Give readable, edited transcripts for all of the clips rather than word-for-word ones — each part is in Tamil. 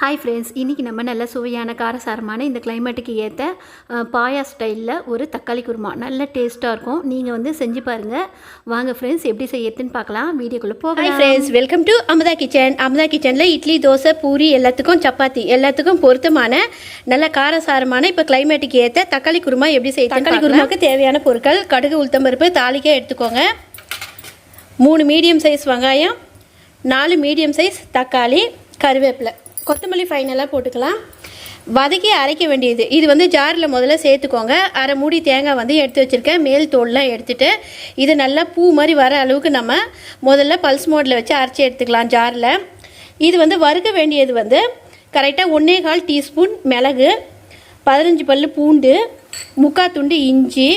ஹாய் ஃப்ரெண்ட்ஸ், இன்றைக்கி நம்ம நல்ல சுவையான காரசாரமான இந்த கிளைமேட்டுக்கு ஏற்ற பாயா ஸ்டைலில் ஒரு தக்காளி குருமா நல்ல டேஸ்ட்டாக இருக்கும். நீங்கள் வந்து செஞ்சு பாருங்கள். வாங்க ஃப்ரெண்ட்ஸ், எப்படி செய்யறதுன்னு பார்க்கலாம். வீடியோக்குள்ளே போகலாம். Hi friends, welcome to Amutha kitchen. அமுதா கிச்சனில் இட்லி, தோசை, பூரி எல்லாத்துக்கும் சப்பாத்தி எல்லாத்துக்கும் பொருத்தமான நல்ல காரசாரமான இப்போ கிளைமேட்டுக்கு ஏற்ற தக்காளி குருமா எப்படி செய்ய. தக்காளி குருமாவுக்கு தேவையான பொருட்கள்: கடுகு, உளுத்தம்பருப்பு, தாளிக்காய் எடுத்துக்கோங்க, 3 மீடியம் சைஸ் வெங்காயம், 4 மீடியம் சைஸ் தக்காளி, கருவேப்பிலை, கொத்தமல்லி ஃபைனலாக போட்டுக்கலாம். வதக்கி அரைக்க வேண்டியது இது வந்து ஜாரில் முதல்ல சேர்த்துக்கோங்க. அரை மூடி தேங்காய் வந்து எடுத்து வச்சுருக்கேன். மேல் தோல்லாம் எடுத்துகிட்டு இது நல்லா பூ மாதிரி வர அளவுக்கு நம்ம முதல்ல பல்ஸ் மோடில் வச்சு அரைச்சி எடுத்துக்கலாம் ஜாரில். இது வந்து வறுக்க வேண்டியது வந்து கரெக்டாக 1/4 டீஸ்பூன் மிளகு, 15 பல் பூண்டு, 3/4 துண்டு இஞ்சி,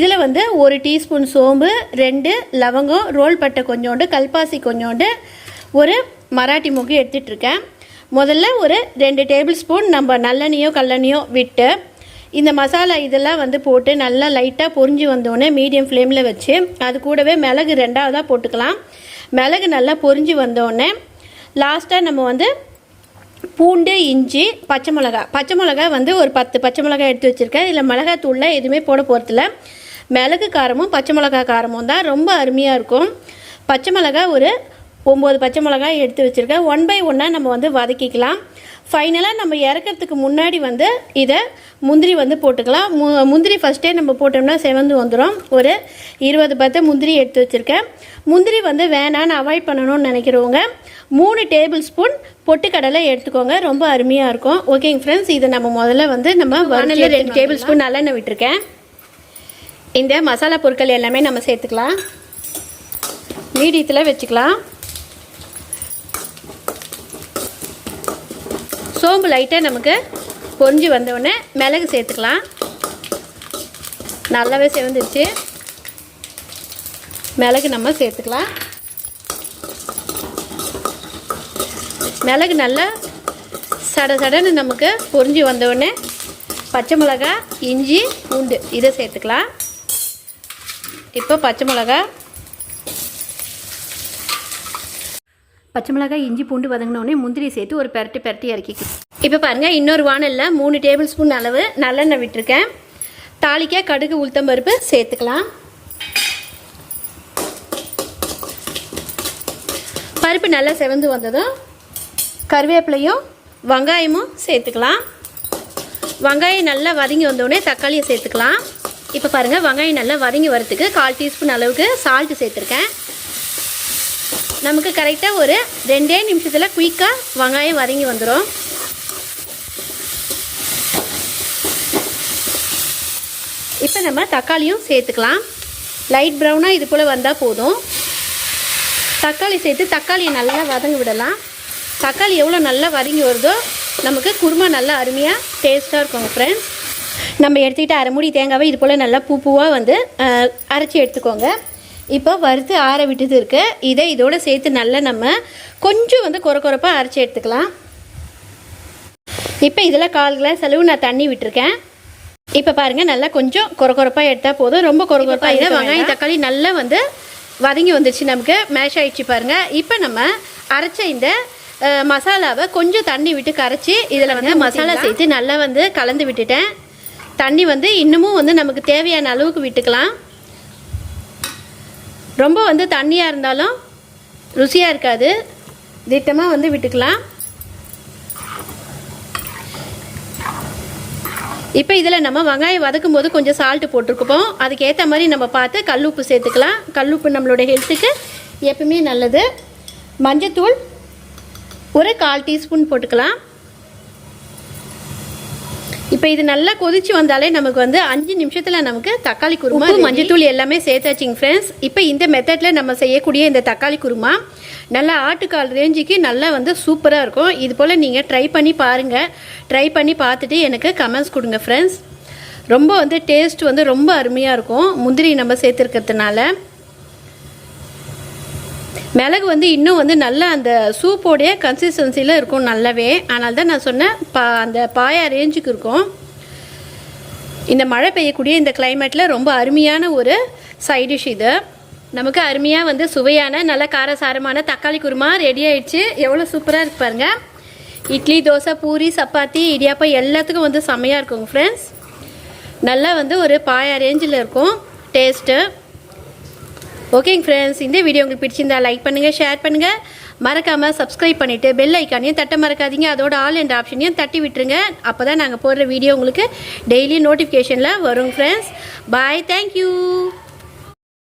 இதில் வந்து 1 டீஸ்பூன் சோம்பு, 2 லவங்கம், ரோல் பட்டை கொஞ்சோண்டு, கல்பாசி கொஞ்சோண்டு, ஒரு மராட்டி மூக்கு எடுத்துகிட்ருக்கேன். முதல்ல ஒரு 2 டேபிள் ஸ்பூன் நம்ம நல்லெண்ணெயோ கல்லெண்ணெயோ விட்டு இந்த மசாலா இதெல்லாம் வந்து போட்டு நல்லா லைட்டாக பொரிஞ்சு வந்தோடனே மீடியம் ஃப்ளேமில் வச்சு அது கூடவே மிளகு 2ஆவதாக போட்டுக்கலாம். மிளகு நல்லா பொரிஞ்சு வந்தோடனே லாஸ்ட்டாக நம்ம வந்து பூண்டு, இஞ்சி, பச்சை மிளகா வந்து ஒரு 10 பச்சை மிளகாய் எடுத்து வச்சுருக்கேன். இதில் மிளகாத்தூளில் எதுவுமே போட போகிறதில்ல. மிளகு காரமும் பச்சை மிளகா காரமும் தான் ரொம்ப அருமையாக இருக்கும். பச்சை மிளகா ஒரு 9 பச்சை மிளகாய் எடுத்து வச்சுருக்கேன். 1 by 1 நம்ம வந்து வதக்கிக்கலாம். ஃபைனலாக நம்ம இறக்கிறதுக்கு முன்னாடி வந்து இதை முந்திரி வந்து போட்டுக்கலாம். முந்திரி ஃபஸ்ட்டே நம்ம போட்டோம்னா செவந்து வந்துடும். ஒரு 20 பத்து முந்திரி எடுத்து வச்சுருக்கேன். முந்திரி வந்து வேணான்னு அவாய்ட் பண்ணணும்னு நினைக்கிறவங்க 3 டேபிள் ஸ்பூன் பொட்டுக்கடலை எடுத்துக்கோங்க. ரொம்ப அருமையாக இருக்கும். ஓகேங்க ஃப்ரெண்ட்ஸ், இதை நம்ம முதல்ல வந்து நம்ம வானலில் 2 டேபிள் ஸ்பூன் நல்லெண்ணெய் விட்டுருக்கேன். இந்த மசாலா பொருட்கள் எல்லாமே நம்ம சேர்த்துக்கலாம். மீடியத்தில் வச்சுக்கலாம். சோம்பு லைட்டாக நமக்கு பொரிஞ்சு வந்தோடனே மிளகு சேர்த்துக்கலாம். நல்லாவே செவந்துருச்சு. மிளகு நம்ம சேர்த்துக்கலாம். மிளகு நல்லா சடன்னு நமக்கு பொரிஞ்சு வந்தோடனே பச்சை மிளகா, இஞ்சி, பூண்டு இதை சேர்த்துக்கலாம். இப்போ பச்சை மிளகாய், இஞ்சி, பூண்டு வதங்கினோடனே முந்திரி சேர்த்து ஒரு பெரட்டி இறக்கிக்கலாம். இப்போ பாருங்கள், இன்னொரு வானலில் 3 டேபிள் ஸ்பூன் அளவு நல்லெண்ணெய் விட்டுருக்கேன். தாளிக்காய், கடுகு, உளுத்தம்பருப்பு சேர்த்துக்கலாம். பருப்பு நல்லா செவந்து வந்ததும் கருவேப்பிலையும் வெங்காயமும் சேர்த்துக்கலாம். வெங்காயம் நல்லா வதங்கி வந்தோடனே தக்காளியை சேர்த்துக்கலாம். இப்போ பாருங்கள், வெங்காயம் நல்லா வதங்கி வரத்துக்கு 1/4 டீஸ்பூன் அளவுக்கு சால்ட்டு சேர்த்துருக்கேன். நமக்கு கரெக்டாக ஒரு 2 நிமிஷத்தில் குயிக்காக வெங்காயம் வதங்கி வந்துடும். இப்போ நம்ம தக்காளியும் சேர்த்துக்கலாம். லைட் ப்ரௌனாக இது போல் வந்தால் போதும். தக்காளி சேர்த்து தக்காளியை நல்லா வதங்கி விடலாம். தக்காளி எவ்வளோ நல்லா வதங்கி வருதோ நமக்கு குருமா நல்லா அருமையாக டேஸ்ட்டாக இருக்குங்க ஃப்ரெண்ட்ஸ். நம்ம எடுத்துக்கிட்டு அரை மூடி தேங்காவை இது போல் நல்லா பூவாக வந்து அரைச்சி எடுத்துக்கோங்க. இப்போ வறுத்து ஆற விட்டுது இருக்கு. இதை இதோடு சேர்த்து நல்லா நம்ம கொஞ்சம் வந்து கொரப்பாக அரைச்சி எடுத்துக்கலாம். இப்போ இதில் 1/4 கிளாஸ் அளவு நான் தண்ணி விட்டுருக்கேன். இப்போ பாருங்கள், நல்லா கொஞ்சம் கொரப்பாக எடுத்தால் போதும். ரொம்ப கொரப்பாக இல்லை. வெங்காயம் தக்காளி நல்லா வந்து வதங்கி வந்துடுச்சு, நமக்கு மேஷ் ஆகிடுச்சு பாருங்கள். இப்போ நம்ம அரைச்ச இந்த மசாலாவை கொஞ்சம் தண்ணி விட்டு கரைச்சி இதில் வந்து மசாலா சேர்த்து நல்லா வந்து கலந்து விட்டுட்டேன். தண்ணி வந்து இன்னமும் வந்து நமக்கு தேவையான அளவுக்கு விட்டுக்கலாம். ரொம்ப வந்து தண்ணியாக இருந்தாலும் ருசியாக இருக்காது. திட்டமாக வந்து விட்டுக்கலாம். இப்போ இதில் நம்ம வெங்காயம் வதக்கும் போது கொஞ்சம் சால்ட்டு போட்டிருக்கோம். அதுக்கேற்ற மாதிரி நம்ம பார்த்து கல்லுப்பு சேர்த்துக்கலாம். கல்லுப்பு நம்மளோட ஹெல்த்துக்கு எப்பவுமே நல்லது. மஞ்சத்தூள் ஒரு 1/4 டீஸ்பூன் போட்டுக்கலாம். இப்போ இது நல்லா கொதிச்சு வந்தாலே நமக்கு வந்து 5 நிமிஷத்தில் நமக்கு தக்காளி குருமா, மஞ்சத்தூள் எல்லாமே சேர்த்தாச்சிங்க ஃப்ரெண்ட்ஸ். இப்போ இந்த மெத்தடில் நம்ம செய்யக்கூடிய இந்த தக்காளி குருமா நல்லா ஆட்டுக்கால் ரேஞ்சுக்கு நல்லா வந்து சூப்பராக இருக்கும். இது போல் நீங்கள் ட்ரை பண்ணி பாருங்கள். ட்ரை பண்ணி பார்த்துட்டு எனக்கு கமெண்ட்ஸ் கொடுங்க ஃப்ரெண்ட்ஸ். ரொம்ப வந்து டேஸ்ட் வந்து ரொம்ப அருமையாக இருக்கும் முந்திரி நம்ம சேர்த்துருக்கிறதுனால. மிளகு வந்து இன்னும் வந்து நல்லா அந்த சூப்போடைய கன்சிஸ்டன்சியில் இருக்கும் நல்லாவே. அதனால தான் நான் சொன்னேன் அந்த பாயா ரேஞ்சுக்கு இருக்கும். இந்த மழை பெய்யக்கூடிய இந்த கிளைமேட்டில் ரொம்ப அருமையான ஒரு சைட் டிஷ் இது. நமக்கு அருமையாக வந்து சுவையான நல்ல காரசாரமான தக்காளி குருமா ரெடி ஆயிடுச்சு. எவ்வளோ சூப்பராக இருக்கு பாருங்கள். இட்லி தோசை பூரி சப்பாத்தி இடியாப்பம் எல்லாத்துக்கும் வந்து செம்மையாக இருக்குங்க ஃப்ரெண்ட்ஸ். நல்லா வந்து ஒரு பாயா ரேஞ்சில் இருக்கும் டேஸ்ட்டு. ஓகேங்க ஃப்ரெண்ட்ஸ், இந்த வீடியோ உங்களுக்கு பிடிச்சிருந்தா லைக் பண்ணுங்கள், ஷேர் பண்ணுங்கள், மறக்காமல் சப்ஸ்கிரைப் பண்ணிவிட்டு பெல் ஐக்கானையும் தட்ட மறக்காதீங்க. அதோட ஆல் என்ற ஆப்ஷனையும் தட்டி விட்டுருங்க. அப்போ தான் நாங்கள் போடுற வீடியோ உங்களுக்கு டெய்லி நோட்டிஃபிகேஷனில் வரும் ஃப்ரெண்ட்ஸ். பாய், தேங்க்யூ.